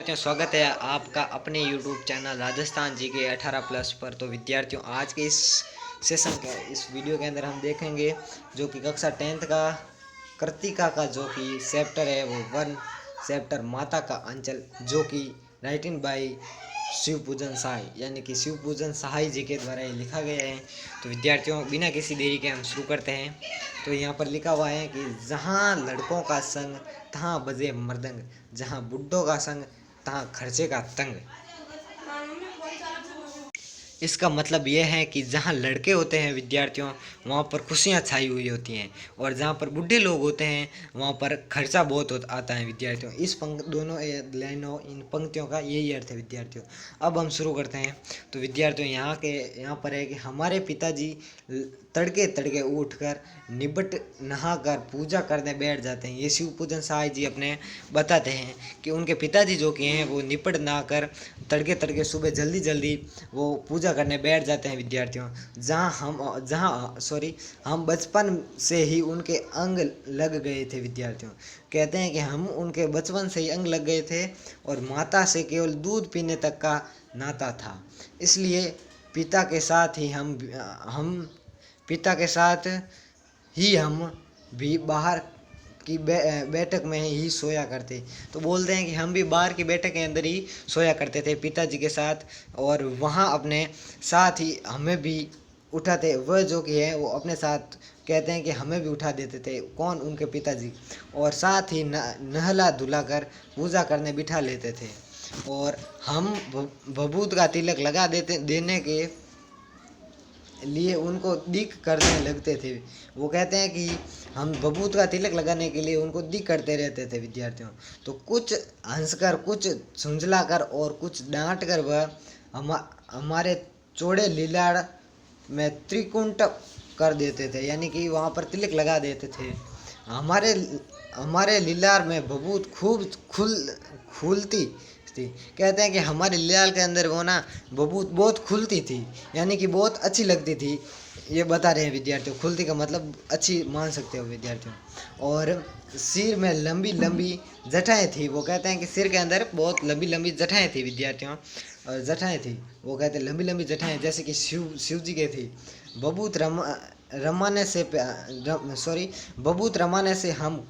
विद्यार्थियों, स्वागत है आपका अपने YouTube चैनल राजस्थान जी के 18+ पर। तो विद्यार्थियों, आज के इस सेशन के इस वीडियो के अंदर हम देखेंगे जो कि कक्षा 10th का कृतिका का जो कि चैप्टर है वो 1 चैप्टर माता का अंचल, जो कि राइटिंग बाय शिव पूजन सहाय यानी कि शिव पूजन सहाय जी के द्वारा ये लिखा गया है। तो विद्यार्थियों, बिना किसी देरी के हम शुरू करते हैं। तो यहाँ पर लिखा हुआ है कि जहाँ लड़कों का संग तहाँ बजे मृदंग, जहाँ बुड्ढों का संग तहाँ खर्चे का तंग। इसका मतलब यह है कि जहाँ लड़के होते हैं विद्यार्थियों, वहाँ पर खुशियाँ छाई हुई होती हैं, और जहाँ पर बूढ़े लोग होते हैं वहाँ पर खर्चा बहुत आता है विद्यार्थियों। इस दोनों लाइनों, इन पंक्तियों का यही अर्थ है विद्यार्थियों। अब हम शुरू करते हैं। तो विद्यार्थियों, यहाँ पर है कि हमारे पिताजी तड़के तड़के उठकर निबट नहाकर पूजा करने बैठ जाते हैं। ये शिव पूजन सहाय जी अपने बताते हैं कि उनके पिताजी जो कि हैं वो निपट नहाकर तड़के तड़के सुबह जल्दी जल्दी वो पूजा करने बैठ जाते हैं विद्यार्थियों। हम बचपन से ही उनके अंग लग गए थे विद्यार्थियों। कहते हैं कि हम उनके बचपन से ही अंग लग गए थे और माता से केवल दूध पीने तक का नाता था। इसलिए पिता के साथ ही हम भी बाहर की बैठक में ही सोया करते। तो बोलते हैं कि हम भी बाहर की बैठक के अंदर ही सोया करते थे पिताजी के साथ, और वहाँ अपने साथ ही हमें भी उठाते। वह जो कि है वो अपने साथ कहते हैं कि हमें भी उठा देते थे। कौन? उनके पिताजी। और साथ ही नहला धुला कर पूजा करने बिठा लेते थे, और हम भभूत का तिलक लगा देने के लिए उनको दिक करने लगते थे। वो कहते हैं कि हम भभूत का तिलक लगाने के लिए उनको दिक करते रहते थे विद्यार्थियों। तो कुछ हंसकर, कुछ झुंझलाकर और कुछ डांट कर वह हमारे चौड़े लीलाड़ में त्रिकुंट कर देते थे, यानी कि वहाँ पर तिलक लगा देते थे। हमारे लीलार में भभूत खूब खुलती थी। कहते हैं कि हमारे लीलार के अंदर वो ना भभूत बहुत खुलती थी, यानी कि बहुत अच्छी लगती थी। ये बता रहे हैं विद्यार्थियों। खुलती का मतलब अच्छी मान सकते हो विद्यार्थियों। और सिर में लंबी लंबी जटाएं थी। वो कहते हैं कि सिर के अंदर बहुत लंबी लंबी जटाएं थी विद्यार्थियों। और जटाएं थी, वो कहते हैं लंबी लंबी जटाएं, जैसे कि शिव जी के थी। बबूत रमाने से हम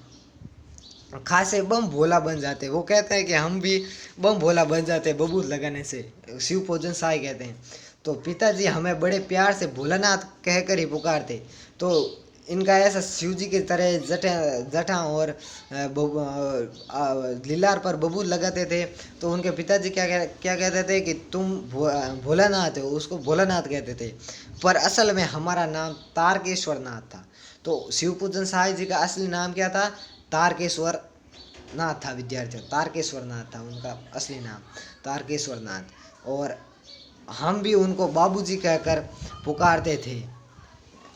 खासे बम भोला बन जाते। वो कहते हैं कि हम भी बम भोला बन जाते बबूत लगाने से। शिव पूजन साई कहते हैं। तो पिताजी हमें बड़े प्यार से भोलानाथ कहकर ही पुकारते। तो इनका ऐसा शिव जी की तरह जटा और लीलार पर बबूत लगाते थे। तो उनके पिताजी क्या कहते थे कि तुम भोलानाथ हो, उसको भोलानाथ कहते थे। पर असल में हमारा नाम तारकेश्वर नाथ था। तो शिव पूजन साई जी का असली नाम क्या था? तारकेश्वर नाथ था विद्यार्थियों। तारकेश्वर नाथ था उनका असली नाम, तारकेश्वर नाथ। और हम भी उनको बाबूजी कहकर पुकारते थे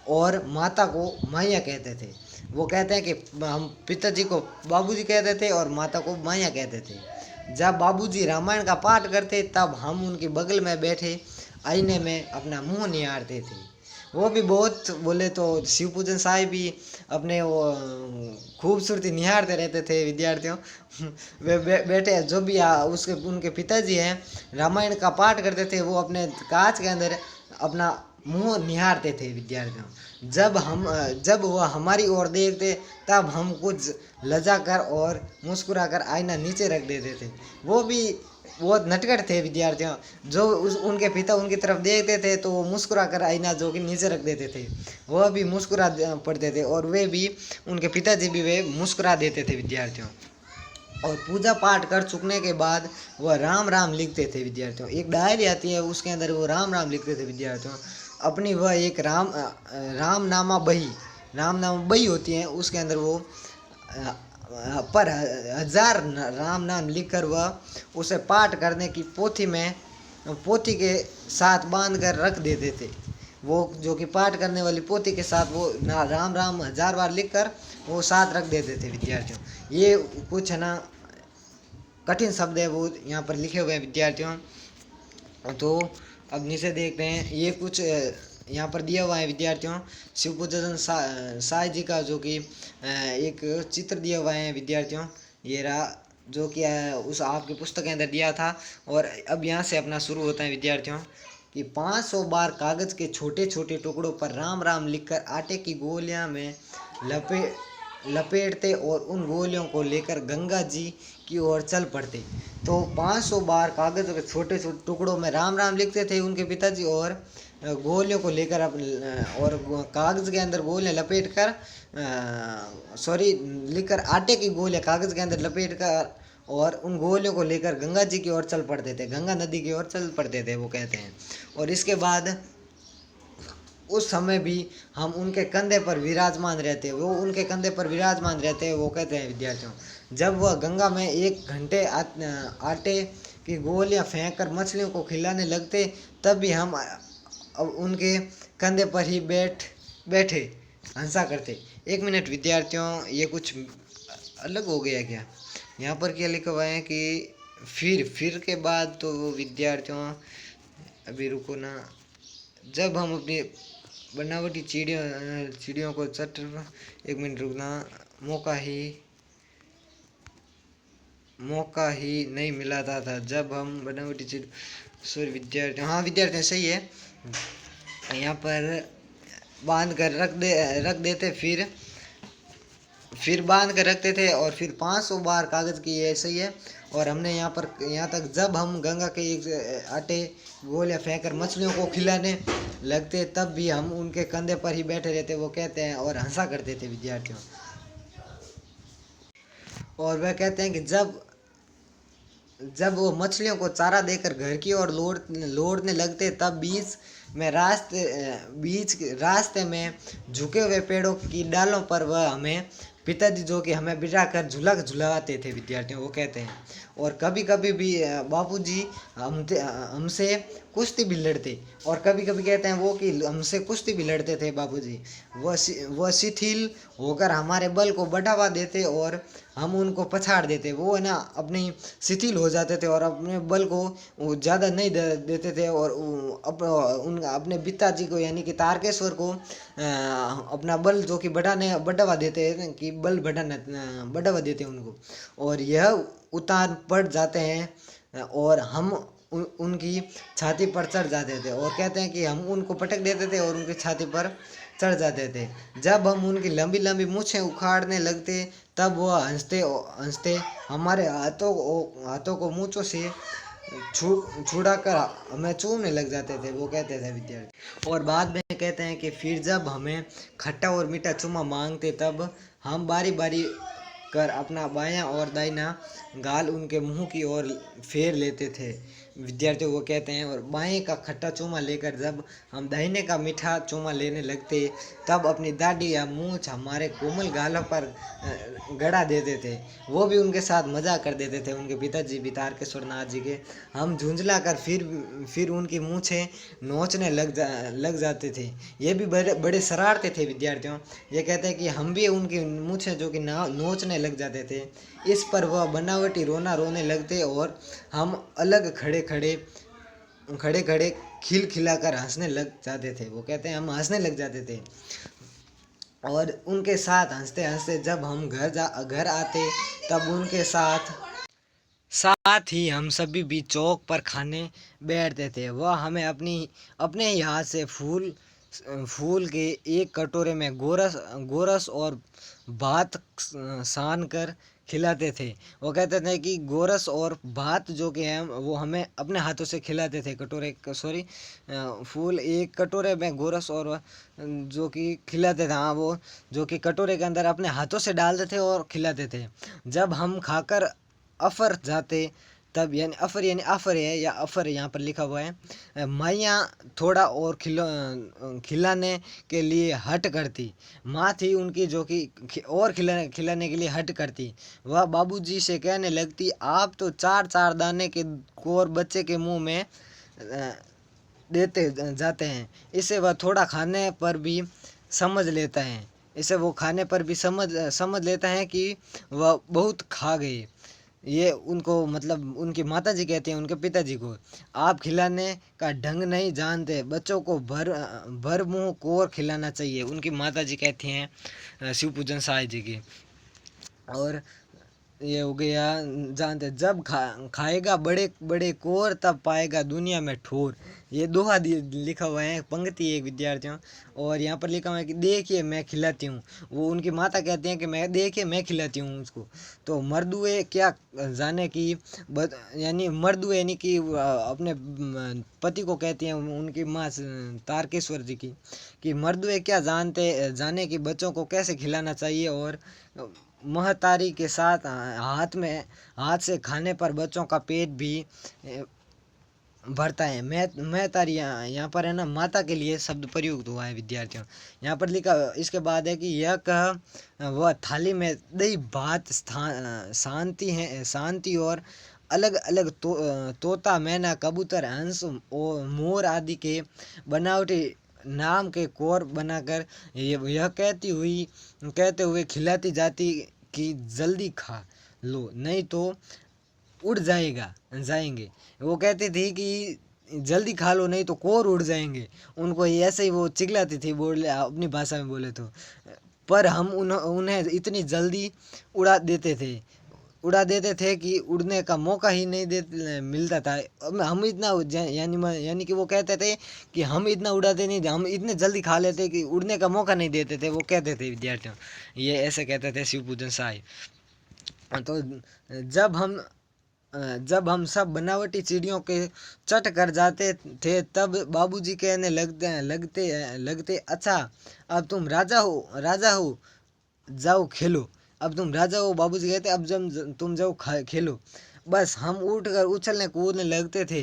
और माता को माया कहते थे। वो कहते हैं कि हम पिताजी को बाबूजी कहते थे और माता को माया कहते थे। जब बाबूजी रामायण का पाठ करते तब हम उनके बगल में बैठे आईने में अपना मुंह निहारते थे। वो भी बहुत बोले तो शिव पूजन साहिब भी अपने वो खूबसूरती निहारते रहते थे विद्यार्थियों। वे बेटे जो भी उनके पिताजी हैं रामायण का पाठ करते थे, वो अपने कांच के अंदर अपना मुंह निहारते थे विद्यार्थियों। जब वह हमारी ओर देखते तब हम कुछ लजा कर और मुस्कुरा कर आईना नीचे रख देते थे। वो भी बहुत नटखट थे विद्यार्थियों। जो उनके पिता उनकी तरफ देखते थे तो वो मुस्कुरा कर आईना जो कि नीचे रख देते थे, वह भी मुस्कुरा पड़ते थे, और वे भी उनके पिताजी भी वे मुस्कुरा देते थे विद्यार्थियों। और पूजा पाठ कर चुकने के बाद वह राम राम लिखते थे विद्यार्थियों। एक डायरी आती है, उसके अंदर वो राम राम लिखते थे विद्यार्थियों। अपनी वह एक रामनामा बही होती है, उसके अंदर वो पर 1000 राम नाम लिखकर वह उसे पाठ करने की पोथी के साथ बांध कर रख देते थे। वो जो कि पाठ करने वाली पोथी के साथ वो राम राम 1000 बार लिखकर वो साथ रख देते थे विद्यार्थियों। ये कुछ है ना कठिन शब्द है वो यहाँ पर लिखे हुए हैं विद्यार्थियों। तो अब नीचे देखते हैं, ये कुछ यहाँ पर दिया हुआ है विद्यार्थियों। शिव पूजन साई जी का जो कि एक चित्र दिया हुआ है विद्यार्थियों। ये रहा जो कि उस आपकी पुस्तक के अंदर दिया था। और अब यहाँ से अपना शुरू होता है विद्यार्थियों कि 500 बार कागज़ के छोटे छोटे टुकड़ों पर राम राम लिखकर आटे की गोलियां में लपे लपेटते और उन गोलियों को लेकर गंगा जी की ओर चल पड़ते। तो 500 बार कागज़ के छोटे छोटे टुकड़ों में राम राम लिखते थे उनके पिताजी, और गोलियों को लेकर और कागज़ के अंदर गोलियां लपेट कर सॉरी लिखकर आटे की गोलियां कागज़ के अंदर लपेट कर और उन गोलियों को लेकर गंगा जी की ओर चल पड़ते थे, गंगा नदी की ओर चल पड़ते थे वो कहते हैं। और इसके बाद उस समय भी हम उनके कंधे पर विराजमान रहते, वो उनके कंधे पर विराजमान रहते हैं वो कहते हैं विद्यार्थियों। जब वह गंगा में 1 घंटे आटे की गोलियां फेंक कर मछलियों को खिलाने लगते, तब भी हम अब उनके कंधे पर ही बैठे हंसा करते। 1 मिनट विद्यार्थियों, ये कुछ अलग हो गया क्या? यहाँ पर क्या लिखा हुआ है कि फिर के बाद तो विद्यार्थियों अभी रुको ना। जब हम अपनी बनावटी चिड़ियों को 1 मिनट रुकना, मौका ही नहीं मिला था जब हम बनावटी चिड़ सॉरी विद्यार्थियों, हाँ विद्यार्थियों सही है। यहाँ पर बांध कर रख देते, फिर बांध कर रखते थे और फिर 500 बार कागज़ की, ये सही है। और हमने यहाँ तक जब हम गंगा के एक आटे गोलियां फेंक कर मछलियों को खिलाने लगते, तब भी हम उनके कंधे पर ही बैठे रहते वो कहते हैं, और हंसा करते थे विद्यार्थियों। और वह कहते हैं कि जब वो मछलियों को चारा देकर घर की ओर लौटने लगते, तब बीच रास्ते में झुके हुए पेड़ों की डालों पर वह हमें पिताजी जो कि हमें बिठा कर झुलाते थे विद्यार्थियों वो कहते हैं। और कभी कभी भी बापूजी हमसे कुश्ती भी लड़ते, और कभी कभी कहते हैं वो कि हमसे कुश्ती भी लड़ते थे बापूजी। वह शिथिल होकर हमारे बल को बढ़ावा देते और हम उनको पछाड़ देते। वो है ना अपनी शिथिल हो जाते थे और अपने बल को ज़्यादा नहीं देते थे, और अपने पिताजी को यानी कि तारकेश्वर को अपना बल जो कि बढ़ावा देते हैं कि बल बढ़ावा देते हैं उनको, और यह उतार पड़ जाते हैं और हम उनकी छाती पर चढ़ जाते थे, और कहते हैं कि हम उनको पटक देते थे और उनकी छाती पर चढ़ जाते थे। जब हम उनकी लंबी लंबी मूछें उखाड़ने लगते, तब वह हंसते हंसते हमारे हाथों को मूँछों से छुड़ा कर हमें चूमने लग जाते थे वो कहते थे विद्यार्थी। और बाद में कहते हैं कि फिर जब हमें खट्टा और मीठा चूमा मांगते, तब हम बारी बारी कर अपना बायां और दाहिना गाल उनके मुंह की ओर फेर लेते थे विद्यार्थी वो कहते हैं। और बाएं का खट्टा चूमा लेकर जब हम दाहिने का मीठा चूमा लेने लगते, तब अपनी दाढ़ी या मूंछ हमारे कोमल गालों पर गड़ा देते थे। वो भी उनके साथ मजाक कर देते थे उनके पिताजी भी तारकेश्वर नाथ जी के। हम झुंझला कर फिर उनकी मूँछें नोचने लग जाते थे। ये भी बड़े बड़े शरारते थे विद्यार्थियों। ये कहते हैं कि हम भी उनकी मूँछें जो कि नोचने लग जाते थे। इस पर वह बनावटी रोने लगते और हम अलग खड़े खड़े खिलखिलाकर हंसने लग जाते थे वो कहते हैं, हम हंसने लग जाते थे। और उनके साथ हंसते हंसते जब हम घर आते, तब उनके साथ ही हम सभी भी चौक पर खाने बैठते थे। वह हमें अपने ही हाथ से फूल के एक कटोरे में गोरस और भात सान कर खिलाते थे। वो कहते थे कि गोरस और भात जो कि है वो हमें अपने हाथों से खिलाते थे। फूल एक कटोरे में गोरस और जो कि खिलाते थे, हाँ वो जो कि कटोरे के अंदर अपने हाथों से डालते थे और खिलाते थे। जब हम खाकर अफर जाते, तब यानी अफर है या अफर यहाँ पर लिखा हुआ है, माइयाँ थोड़ा और खिलाने के लिए हट करती। माँ थी उनकी जो कि और खिलाने के लिए हट करती। वह बाबूजी से कहने लगती, आप तो 4-4 दाने के कोर बच्चे के मुंह में देते जाते हैं। इसे वह थोड़ा खाने पर भी समझ लेता है। इसे वो खाने पर भी समझ लेता है कि वह बहुत खा गए। ये उनको मतलब उनकी माताजी कहती हैं उनके पिताजी को, आप खिलाने का ढंग नहीं जानते, बच्चों को भर मुंह कोर खिलाना चाहिए, उनकी माताजी कहती हैं शिवपूजन साय जी की। और ये हो गया, जानते जब खाएगा बड़े बड़े कोर तब पाएगा दुनिया में ठोर। ये दोहा लिखा हुआ है, पंक्ति एक विद्यार्थियों। और यहाँ पर लिखा हुआ है कि देखिए मैं खिलाती हूँ। वो उनकी माता कहती हैं कि मैं देखिए मैं खिलाती हूँ उसको। तो मर्दुए क्या जाने की यानी मर्दुए यानी कि अपने पति को कहती हैं उनकी माँ तारकेश्वर जी की, कि मर्दुए क्या जाने कि बच्चों को कैसे खिलाना चाहिए। और महतारी के साथ हाथ से खाने पर बच्चों का पेट भी भरता है। मैं तारी यहाँ पर है ना, माता के लिए शब्द प्रयुक्त हुआ है विद्यार्थियों। यहाँ पर लिखा इसके बाद है कि यह कह वह थाली में दही भात शांति है, शांति और अलग अलग तोता मैना कबूतर हंस और मोर आदि के बनावटी नाम के कोर बनाकर यह कहते हुए खिलाती जाती कि जल्दी खा लो नहीं तो उड़ जाएंगे। वो कहती थी कि जल्दी खा लो नहीं तो कोर उड़ जाएंगे। उनको ऐसे ही वो चिल्लाती थी, बोले अपनी भाषा में बोले तो। पर हम उन्हें इतनी जल्दी उड़ा देते थे कि उड़ने का मौका ही नहीं मिलता था। हम इतना यानी कि वो कहते थे कि हम इतना उड़ाते नहीं थे, हम इतने जल्दी खा लेते कि उड़ने का मौका नहीं देते थे, वो कहते थे विद्यार्थियों। ये ऐसे कहते थे शिवपूजन साहब। तो जब हम सब बनावटी चिड़ियों के चट कर जाते थे तब बाबूजी कहने लगते अच्छा अब तुम राजा हो जाओ खेलो। अब तुम राजा हो बाबूजी कहते, अब जब तुम जाओ खेलो। बस हम उठकर उछलने कूदने लगते थे।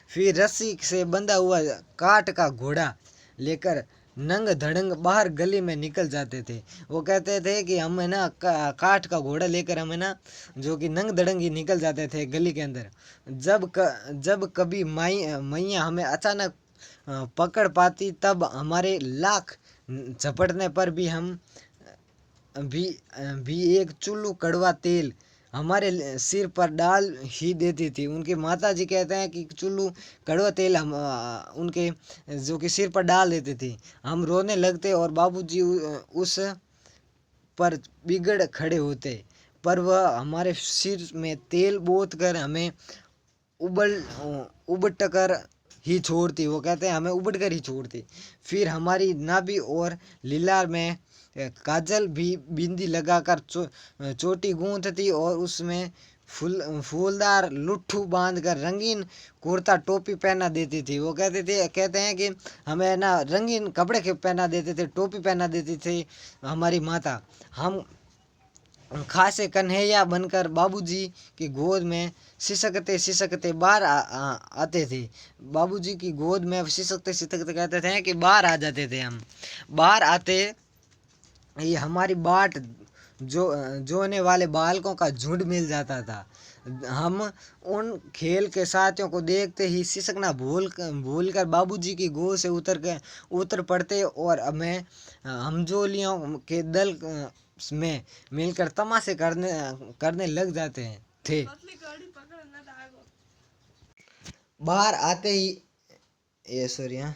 फिर रस्सी से बंधा हुआ काठ का घोड़ा लेकर नंग धड़ंग बाहर गली में निकल जाते थे। वो कहते थे कि हम है ना काठ का घोड़ा लेकर हम है ना जो कि नंग धड़ंग ही निकल जाते थे गली के अंदर। जब कभी मैया हमें अचानक पकड़ पाती तब हमारे लाख झपटने पर भी हम भी भी एक चुल्लू कड़वा तेल हमारे सिर पर डाल ही देती थी। उनकी माता जी कहते हैं कि चुल्लू कड़वा तेल हम उनके जो कि सिर पर डाल देते थे। हम रोने लगते और बाबूजी उस पर बिगड़ खड़े होते, पर वह हमारे सिर में तेल बोत कर हमें उबल उबट कर ही छोड़ती। वो कहते हैं हमें उबट कर ही छोड़ती। फिर हमारी नाभि और लीलार में काजल भी बिंदी लगाकर चोटी गूंथती और उसमें फूलदार लुट्ठू बांधकर रंगीन कुर्ता टोपी पहना देती थी। वो कहते हैं कि हमें ना रंगीन कपड़े पहना देते थे, टोपी पहना देती थी हमारी माता। हम खासे कन्हैया बनकर बाबूजी की गोद में सिसकते सिसकते बाहर आते थे। बाबूजी की गोद में सिसकते सिसकते कहते थे कि बाहर आ जाते थे। हम बाहर आते ये हमारी बाट जोने वाले बालकों का झुंड मिल जाता था। हम उन खेल के साथियों को देखते ही सिसकना भूल कर बाबूजी की गोद से उतर पड़ते और हमजोलियों के दल में मिलकर तमाशे करने लग जाते थे। बाहर आते ही ये सॉरी हाँ,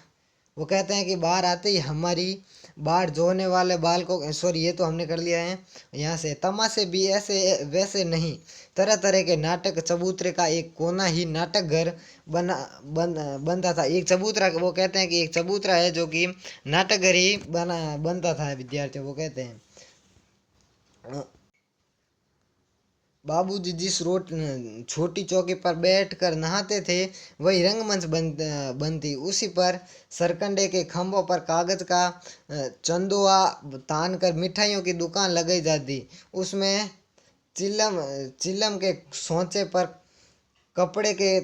वो कहते हैं कि बाहर आते ही हमारी बाट जोड़ने वाले बाल को सॉरी ये तो हमने कर लिया है। यहाँ से तमाशे भी ऐसे वैसे नहीं, तरह तरह के नाटक चबूतरे का एक कोना ही नाटक घर बनता था। एक चबूतरा, वो कहते हैं कि एक चबूतरा है जो कि नाटक घर ही बनता था विद्यार्थियों। वो कहते हैं बाबूजी जिस छोटी चौकी पर बैठकर नहाते थे वही रंगमंच बनती। उसी पर सरकंडे के खंभों पर कागज का चंदोआ तान कर मिठाइयों की दुकान लगाई जाती। उसमें चिल्लम के सोंचे पर कपड़े के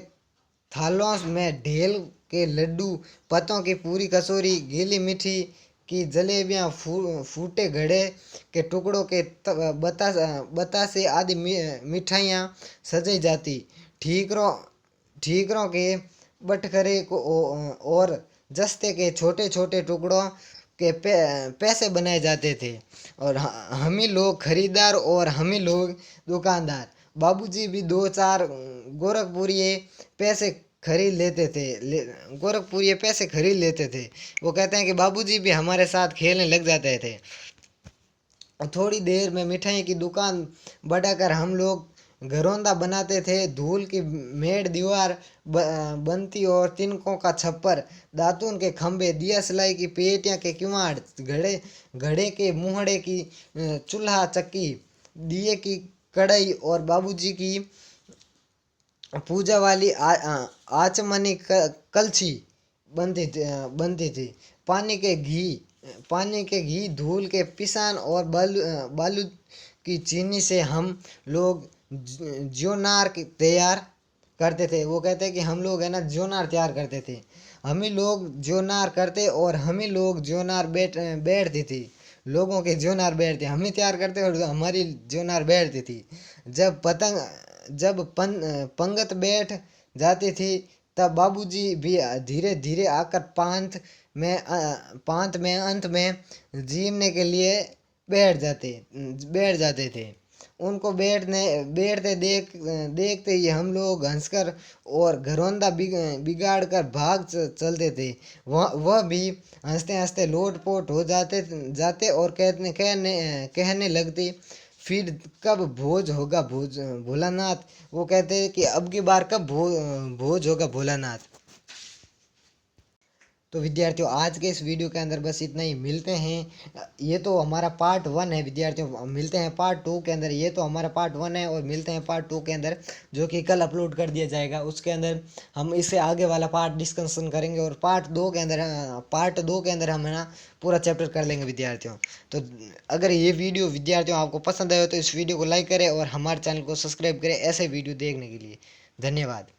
थालों में ढेल के लड्डू, पतों की पूरी कचौरी, गीली मीठी की जलेबियाँ, फूटे घड़े के टुकड़ों के बतासे आदि मिठाइयाँ सजाई जाती। ठीकरों के बटखरे को और जस्ते के छोटे छोटे टुकड़ों के पैसे बनाए जाते थे और हम ही लोग खरीदार और हम ही लोग दुकानदार। बाबूजी भी दो चार गोरखपुरी पैसे खरीद लेते थे। वो कहते हैं कि बाबूजी भी हमारे साथ खेलने लग जाते थे। थोड़ी देर में मिठाई की दुकान बढ़ाकर हम लोग घरौंदा बनाते थे। धूल की मेड़ दीवार बनती और तिनकों का छप्पर, दातून के खंभे, दिया सलाई की पेटियां के किवाड़, घड़े घड़े के मुहड़े की चूल्हा चक्की, दिए की कढ़ाई और बाबूजी की पूजा वाली आचमनी कलछी बनती थी। पानी के घी धूल के पिसान और बालू की चीनी से हम लोग ज्योनार तैयार करते थे। वो कहते हैं कि हम लोग है ना ज्योनार तैयार करते थे। हम ही लोग ज्योनार करते और हम ही लोग ज्योनार बैठती थी। लोगों के ज्योनार बैठते हम ही तैयार करते और हमारी ज्योनार बैठती थी। जब पंगत बैठ जाती थी तब बाबूजी भी धीरे धीरे आकर पांत में अंत में जीवने के लिए बैठ जाते थे। उनको बैठते देखते ही हम लोग हंसकर और घरौंदा बिगाड़ कर भाग चलते थे। वह भी हंसते हंसते लोटपोट हो जाते और कहने लगते, फिर कब भोज होगा भोलानाथ। वो कहते हैं कि अब की बार कब भोज होगा भोलानाथ। तो विद्यार्थियों आज के इस वीडियो के अंदर बस इतना ही। मिलते हैं, ये तो हमारा पार्ट 1 है विद्यार्थियों। मिलते हैं पार्ट 2 के अंदर। ये तो हमारा पार्ट 1 है और मिलते हैं पार्ट 2 के अंदर, जो कि कल अपलोड कर दिया जाएगा। उसके अंदर हम इससे आगे वाला पार्ट डिस्कशन करेंगे और पार्ट 2 के अंदर हम है ना पूरा चैप्टर कर लेंगे विद्यार्थियों। तो अगर ये वीडियो विद्यार्थियों आपको पसंद आए तो इस वीडियो को लाइक करें और हमारे चैनल को सब्सक्राइब करें ऐसे वीडियो देखने के लिए। धन्यवाद।